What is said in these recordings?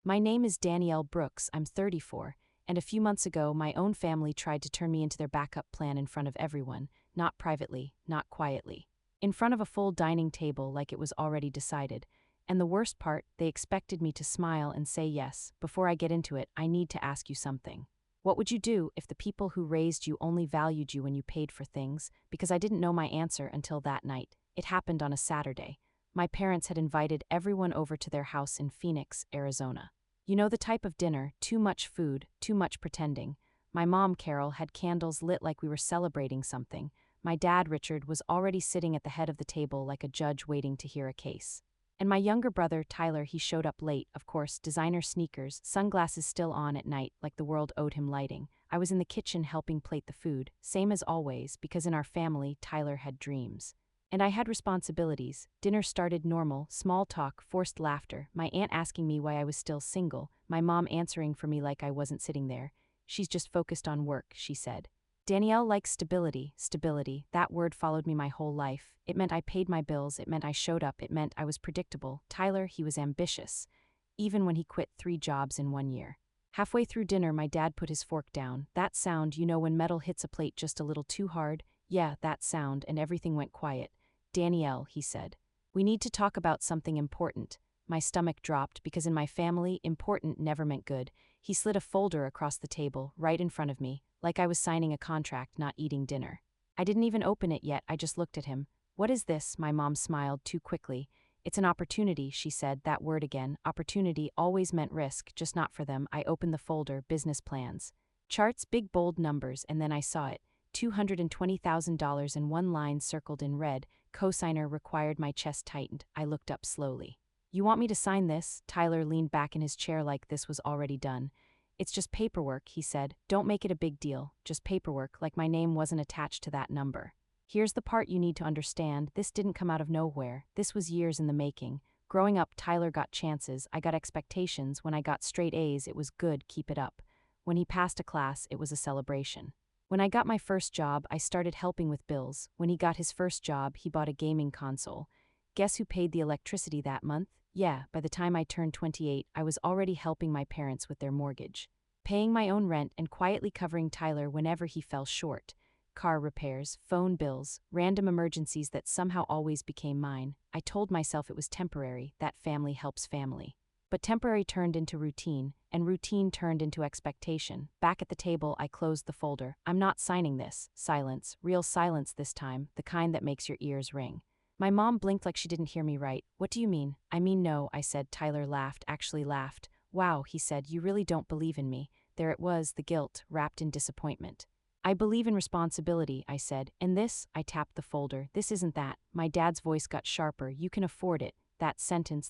My name is Danielle Brooks, I'm 34, and a few months ago my own family tried to turn me into their backup plan in front of everyone, not privately, not quietly. In front of a full dining table like it was already decided. And the worst part, they expected me to smile and say yes. Before I get into it, I need to ask you something. What would you do if the people who raised you only valued you when you paid for things? Because I didn't know my answer until that night. It happened on a Saturday. My parents had invited everyone over to their house in Phoenix, Arizona. You know the type of dinner, too much food, too much pretending. My mom, Carol, had candles lit like we were celebrating something. My dad, Richard, was already sitting at the head of the table like a judge waiting to hear a case. And my younger brother, Tyler, he showed up late, of course, designer sneakers, sunglasses still on at night like the world owed him lighting. I was in the kitchen helping plate the food, same as always, because in our family, Tyler had dreams. And I had responsibilities. Dinner started normal, small talk, forced laughter, my aunt asking me why I was still single, my mom answering for me like I wasn't sitting there. She's just focused on work, she said. Danielle likes stability, stability. That word followed me my whole life. It meant I paid my bills, it meant I showed up, it meant I was predictable. Tyler, he was ambitious, even when he quit 3 jobs in 1 year. Halfway through dinner, my dad put his fork down. That sound, you know when metal hits a plate just a little too hard? Yeah, that sound, and everything went quiet. Danielle, he said, we need to talk about something important. My stomach dropped because in my family, important never meant good. He slid a folder across the table, right in front of me, like I was signing a contract, not eating dinner. I didn't even open it yet, I just looked at him. What is this? My mom smiled too quickly. It's an opportunity, she said, that word again. Opportunity always meant risk, just not for them. I opened the folder, business plans. Charts, big bold numbers, and then I saw it. $220,000 in one line circled in red. Cosigner required. My chest tightened. I looked up slowly. You want me to sign this? Tyler leaned back in his chair like this was already done. It's just paperwork, he said. Don't make it a big deal. Just paperwork, like my name wasn't attached to that number. Here's the part you need to understand. This didn't come out of nowhere. This was years in the making. Growing up, Tyler got chances. I got expectations. When I got straight A's, it was good, keep it up. When he passed a class, it was a celebration. When I got my first job, I started helping with bills. When he got his first job, he bought a gaming console. Guess who paid the electricity that month? Yeah, by the time I turned 28, I was already helping my parents with their mortgage. Paying my own rent and quietly covering Tyler whenever he fell short. Car repairs, phone bills, random emergencies that somehow always became mine. I told myself it was temporary, that family helps family. But temporary turned into routine, and routine turned into expectation. Back at the table, I closed the folder. I'm not signing this. Silence, real silence this time, the kind that makes your ears ring. My mom blinked like she didn't hear me right. What do you mean? I mean no, I said. Tyler laughed, actually laughed. Wow, he said, you really don't believe in me. There it was, the guilt, wrapped in disappointment. I believe in responsibility, I said, and this, I tapped the folder, this isn't that. My dad's voice got sharper. You can afford it. That sentence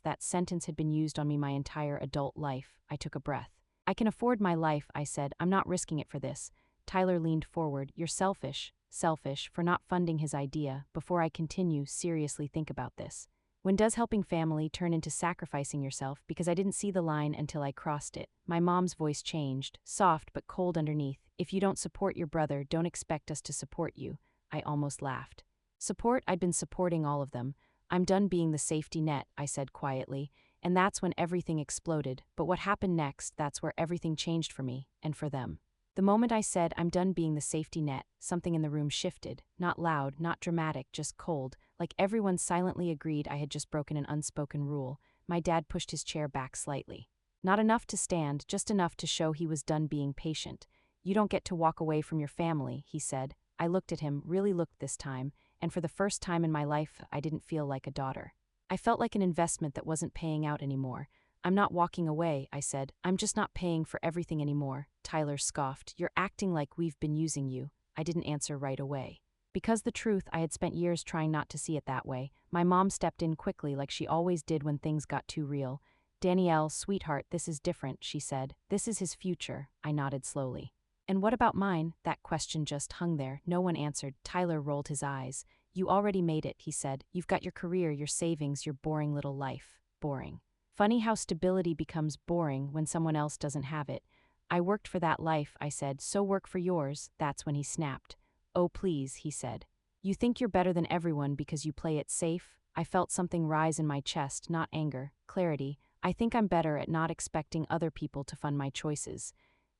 had been used on me my entire adult life. I took a breath. I can afford my life, I said. I'm not risking it for this. Tyler leaned forward. You're selfish. Selfish for not funding his idea. Before I continue, seriously think about this. When does helping family turn into sacrificing yourself? Because I didn't see the line until I crossed it. My mom's voice changed, soft but cold underneath. If you don't support your brother, don't expect us to support you. I almost laughed. Support? I'd been supporting all of them. I'm done being the safety net, I said quietly, and that's when everything exploded. But what happened next, that's where everything changed for me, and for them. The moment I said, I'm done being the safety net, something in the room shifted. Not loud, not dramatic, just cold, like everyone silently agreed I had just broken an unspoken rule. My dad pushed his chair back slightly. Not enough to stand, just enough to show he was done being patient. You don't get to walk away from your family, he said. I looked at him, really looked this time, and for the first time in my life, I didn't feel like a daughter. I felt like an investment that wasn't paying out anymore. I'm not walking away, I said. I'm just not paying for everything anymore. Tyler scoffed. You're acting like we've been using you. I didn't answer right away. Because the truth, I had spent years trying not to see it that way. My mom stepped in quickly like she always did when things got too real. Danielle, sweetheart, this is different, she said. This is his future. I nodded slowly. And what about mine? That question just hung there. No one answered. Tyler rolled his eyes. You already made it, he said. You've got your career, your savings, your boring little life. Boring. Funny how stability becomes boring when someone else doesn't have it. I worked for that life, I said. So work for yours. That's when he snapped. Oh please, he said. You think you're better than everyone because you play it safe? I felt something rise in my chest, not anger, clarity. I think I'm better at not expecting other people to fund my choices.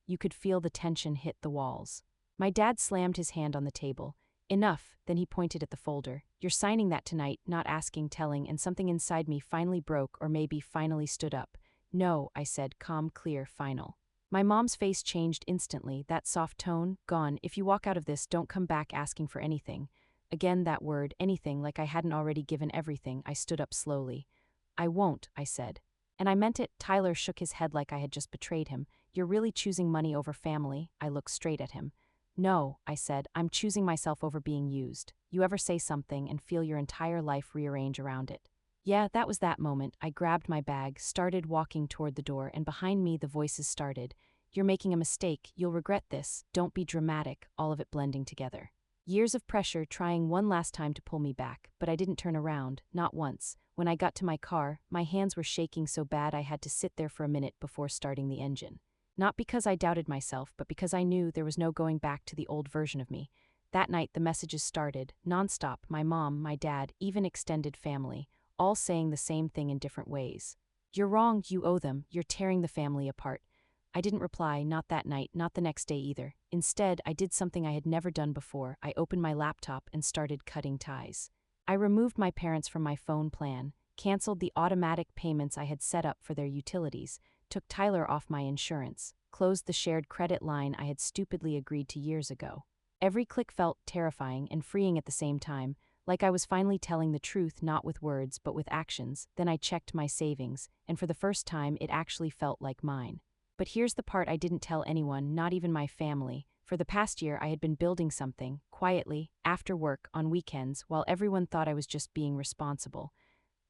You could feel the tension hit the walls. My dad slammed his hand on the table. Enough, then he pointed at the folder. You're signing that tonight, not asking, telling, and something inside me finally broke or maybe finally stood up. No, I said, calm, clear, final. My mom's face changed instantly, that soft tone, gone. If you walk out of this, don't come back asking for anything. Again that word, anything, like I hadn't already given everything. I stood up slowly. I won't, I said. And I meant it. Tyler shook his head like I had just betrayed him. You're really choosing money over family? I looked straight at him. No, I said, I'm choosing myself over being used. You ever say something and feel your entire life rearrange around it? Yeah, that was that moment. I grabbed my bag, started walking toward the door, and behind me the voices started. You're making a mistake. You'll regret this. Don't be dramatic, all of it blending together. Years of pressure trying one last time to pull me back, but I didn't turn around, not once. When I got to my car, my hands were shaking so bad I had to sit there for a minute before starting the engine. Not because I doubted myself, but because I knew there was no going back to the old version of me. That night the messages started, nonstop, my mom, my dad, even extended family, all saying the same thing in different ways. You're wrong, you owe them, you're tearing the family apart. I didn't reply, not that night, not the next day either. Instead, I did something I had never done before. I opened my laptop and started cutting ties. I removed my parents from my phone plan, canceled the automatic payments I had set up for their utilities, took Tyler off my insurance, closed the shared credit line I had stupidly agreed to years ago. Every click felt terrifying and freeing at the same time, like I was finally telling the truth not with words but with actions. Then I checked my savings, and for the first time it actually felt like mine. But here's the part I didn't tell anyone, not even my family. For the past year I had been building something, quietly, after work, on weekends, while everyone thought I was just being responsible.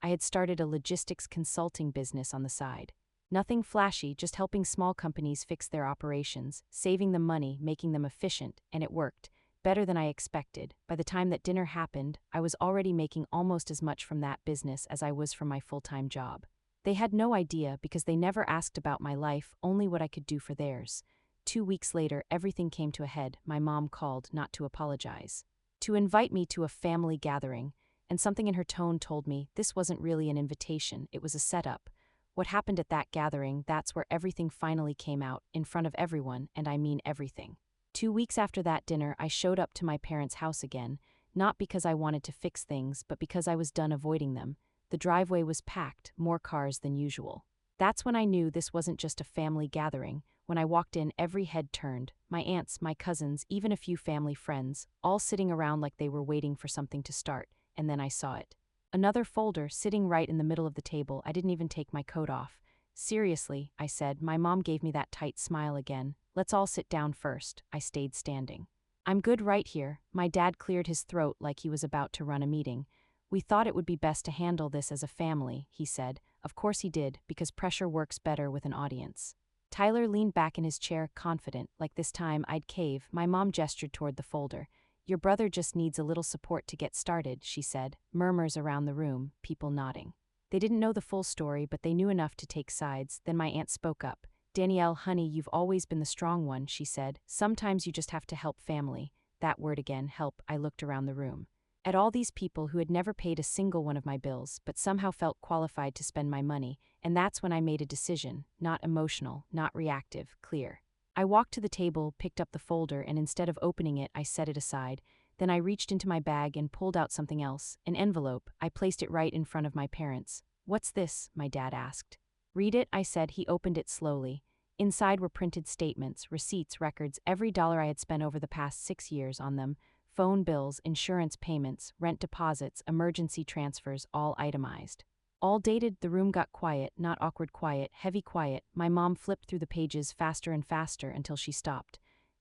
I had started a logistics consulting business on the side. Nothing flashy, just helping small companies fix their operations, saving them money, making them efficient, and it worked. Better than I expected. By the time that dinner happened, I was already making almost as much from that business as I was from my full-time job. They had no idea because they never asked about my life, only what I could do for theirs. 2 weeks later, everything came to a head. My mom called, not to apologize, to invite me to a family gathering, and something in her tone told me this wasn't really an invitation, it was a setup. What happened at that gathering, that's where everything finally came out, in front of everyone, and I mean everything. 2 weeks after that dinner, I showed up to my parents' house again, not because I wanted to fix things, but because I was done avoiding them. The driveway was packed, more cars than usual. That's when I knew this wasn't just a family gathering. When I walked in, every head turned. My aunts, my cousins, even a few family friends, all sitting around like they were waiting for something to start, and then I saw it. Another folder sitting right in the middle of the table. I didn't even take my coat off. Seriously, I said. My mom gave me that tight smile again. Let's all sit down first. I stayed standing. I'm good right here. My dad cleared his throat like he was about to run a meeting. We thought it would be best to handle this as a family, he said. Of course he did, because pressure works better with an audience. Tyler leaned back in his chair, confident, like this time I'd cave. My mom gestured toward the folder. Your brother just needs a little support to get started, she said. Murmurs around the room, people nodding. They didn't know the full story, but they knew enough to take sides. Then my aunt spoke up. Danielle, honey, you've always been the strong one, she said. Sometimes you just have to help family. That word again, help. I looked around the room. At all these people who had never paid a single one of my bills, but somehow felt qualified to spend my money, and that's when I made a decision, not emotional, not reactive, clear. I walked to the table, picked up the folder, and instead of opening it, I set it aside. Then I reached into my bag and pulled out something else, an envelope. I placed it right in front of my parents. What's this? My dad asked. Read it, I said. He opened it slowly. Inside were printed statements, receipts, records, every dollar I had spent over the past 6 years on them. Phone bills, insurance payments, rent deposits, emergency transfers, all itemized. All dated. The room got quiet, not awkward quiet, heavy quiet. My mom flipped through the pages faster and faster until she stopped.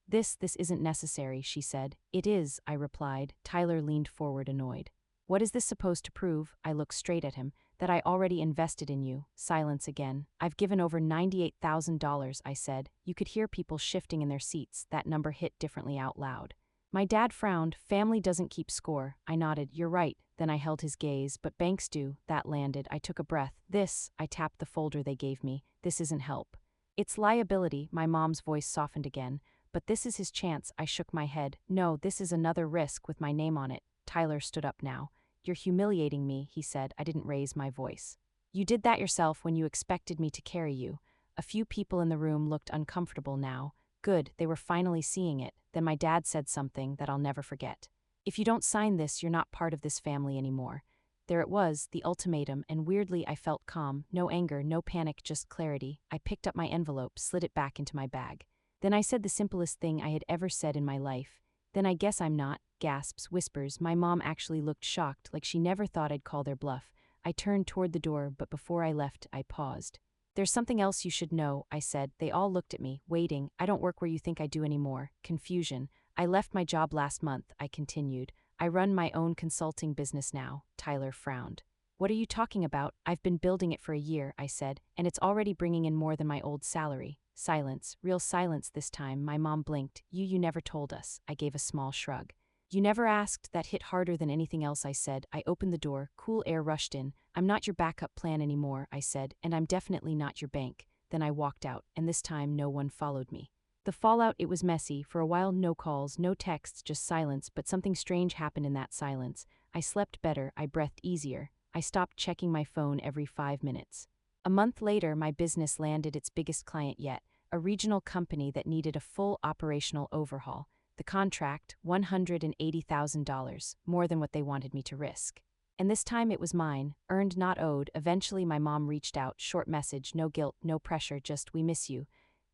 This isn't necessary, she said. It is, I replied. Tyler leaned forward, annoyed. What is this supposed to prove? I looked straight at him. That I already invested in you. Silence again. I've given over $98,000, I said. You could hear people shifting in their seats. That number hit differently out loud. My dad frowned. Family doesn't keep score. I nodded. You're right. Then I held his gaze. But banks do. That landed. I took a breath. I tapped the folder they gave me. This isn't help. It's liability. My mom's voice softened again. But this is his chance. I shook my head. No, this is another risk with my name on it. Tyler stood up now. You're humiliating me, he said. I didn't raise my voice. You did that yourself when you expected me to carry you. A few people in the room looked uncomfortable now. Good, they were finally seeing it. Then my dad said something that I'll never forget. If you don't sign this, you're not part of this family anymore. There it was, the ultimatum, and weirdly I felt calm, no anger, no panic, just clarity. I picked up my envelope, slid it back into my bag. Then I said the simplest thing I had ever said in my life. Then I guess I'm not, gasps, whispers. My mom actually looked shocked, like she never thought I'd call their bluff. I turned toward the door, but before I left, I paused. There's something else you should know, I said. They all looked at me, waiting. I don't work where you think I do anymore. Confusion. I left my job last month, I continued. I run my own consulting business now. Tyler frowned. What are you talking about? I've been building it for a year, I said, and it's already bringing in more than my old salary. Silence, real silence this time. My mom blinked. You never told us. I gave a small shrug. You never asked. That hit harder than anything else, I said. I opened the door. Cool air rushed in. I'm not your backup plan anymore, I said, and I'm definitely not your bank. Then I walked out, and this time no one followed me. The fallout, it was messy. For a while, no calls, no texts, just silence, but something strange happened in that silence. I slept better, I breathed easier. I stopped checking my phone every 5 minutes. A month later, my business landed its biggest client yet, a regional company that needed a full operational overhaul. The contract, $180,000, more than what they wanted me to risk. And this time it was mine, earned not owed. Eventually my mom reached out, short message, no guilt, no pressure, just we miss you.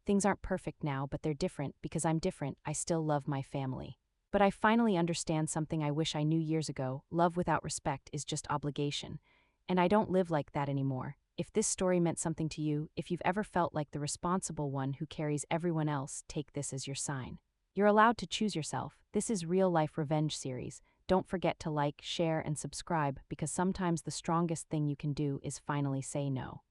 Things aren't perfect now, but they're different. Because I'm different, I still love my family. But I finally understand something I wish I knew years ago. Love without respect is just obligation. And I don't live like that anymore. If this story meant something to you, if you've ever felt like the responsible one who carries everyone else, take this as your sign. You're allowed to choose yourself. This is Real Life Revenge series. Don't forget to like, share, and subscribe because sometimes the strongest thing you can do is finally say no.